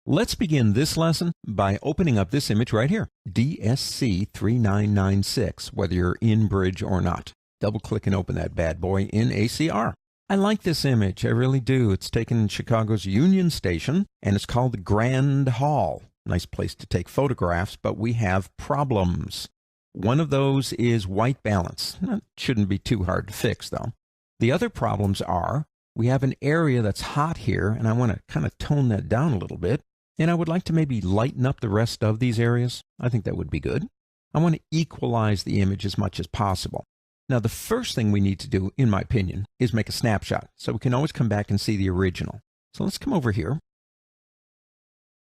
Let's begin this lesson by opening up this image right here, DSC3996, whether you're in Bridge or not. Double-click and open that bad boy in ACR. I like this image, I really do. It's taken in Chicago's Union Station, and it's called the Grand Hall. Nice place to take photographs, but we have problems. One of those is white balance. That shouldn't be too hard to fix, though. The other problems are, we have an area that's hot here, and I want to kind of tone that down a little bit. And I would like to maybe lighten up the rest of these areas. I think that would be good. I want to equalize the image as much as possible. Now, the first thing we need to do, in my opinion, is make a snapshot. So we can always come back and see the original. So let's come over here.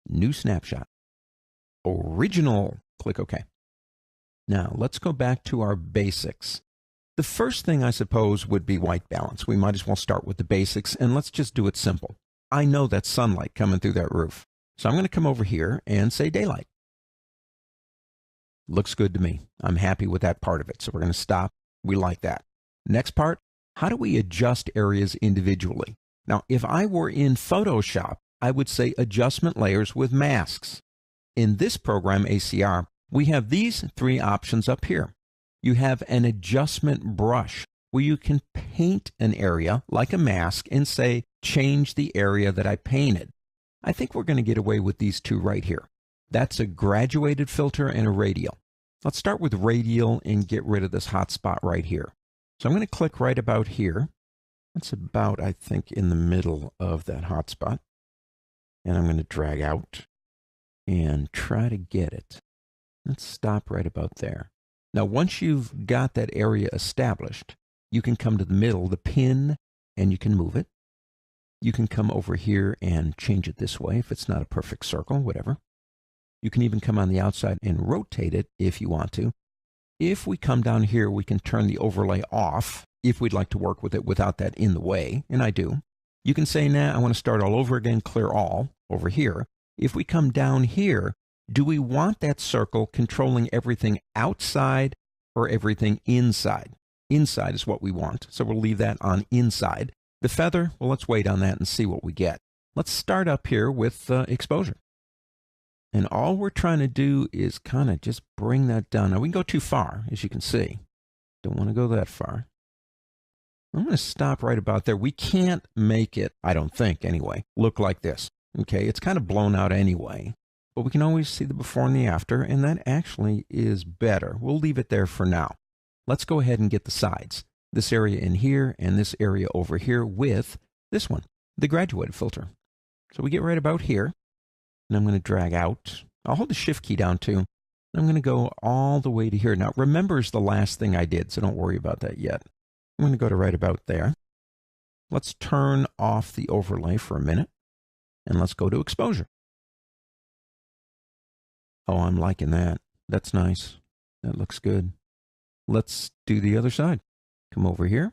New snapshot. Original. Click OK. Now, let's go back to our basics. The first thing, I suppose, would be white balance. We might as well start with the basics, and let's just do it simple. I know that's sunlight coming through that roof. So I'm going to come over here and say daylight. Looks good to me. I'm happy with that part of it. So we're going to stop. We like that. Next part, how do we adjust areas individually? Now, if I were in Photoshop, I would say adjustment layers with masks. In this program, ACR, we have these three options up here. You have an adjustment brush where you can paint an area like a mask and say, change the area that I painted. I think we're going to get away with these two right here. That's a graduated filter and a radial. Let's start with radial and get rid of this hot spot right here. So I'm going to click right about here. That's about, I think, in the middle of that hot spot. And I'm going to drag out and try to get it. Let's stop right about there. Now, once you've got that area established, you can come to the middle, the pin, and you can move it. You can come over here and change it this way if it's not a perfect circle, whatever. You can even come on the outside and rotate it if you want to. If we come down here, we can turn the overlay off if we'd like to work with it without that in the way, and I do. You can say, nah, I want to start all over again, clear all over here. If we come down here, do we want that circle controlling everything outside or everything inside? Inside is what we want, so we'll leave that on inside. The feather, well, let's wait on that and see what we get. Let's start up here with exposure. And all we're trying to do is kind of just bring that down. Now, we can go too far, as you can see. Don't want to go that far. I'm going to stop right about there. We can't make it, I don't think anyway, look like this. Okay, it's kind of blown out anyway. But we can always see the before and the after, and that actually is better. We'll leave it there for now. Let's go ahead and get the sides. This area in here and this area over here with this one, the graduated filter. So we get right about here, and I'm going to drag out. I'll hold the Shift key down too. I'm going to go all the way to here. Now, remember is the last thing I did, so don't worry about that yet. I'm going to go to right about there. Let's turn off the overlay for a minute, and let's go to exposure. Oh, I'm liking that. That's nice. That looks good. Let's do the other side. Come over here.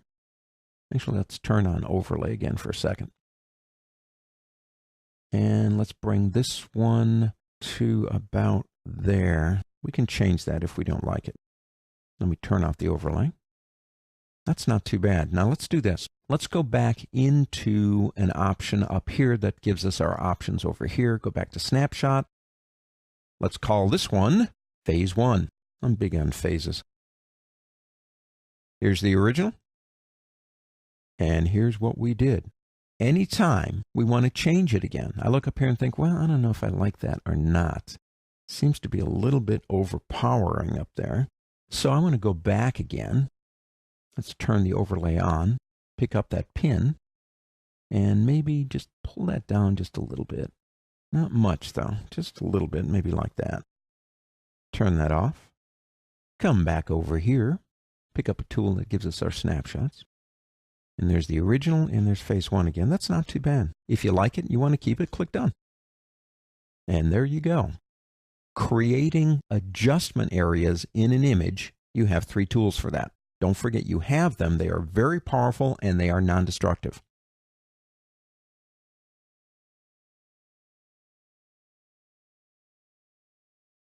Actually, let's turn on overlay again for a second. And let's bring this one to about there. We can change that if we don't like it. Let me turn off the overlay. That's not too bad. Now let's do this. Let's go back into an option up here that gives us our options over here. Go back to snapshot. Let's call this one phase 1. I'm big on phases. Here's the original. And here's what we did. Anytime we want to change it again, I look up here and think, well, I don't know if I like that or not. Seems to be a little bit overpowering up there. So I want to go back again. Let's turn the overlay on, pick up that pin, and maybe just pull that down just a little bit. Not much, though. Just a little bit, maybe like that. Turn that off. Come back over here. Pick up a tool that gives us our snapshots. And there's the original, and there's phase 1 again. That's not too bad. If you like it, you want to keep it, click Done. And there you go. Creating adjustment areas in an image, you have 3 tools for that. Don't forget you have them. They are very powerful, and they are non-destructive.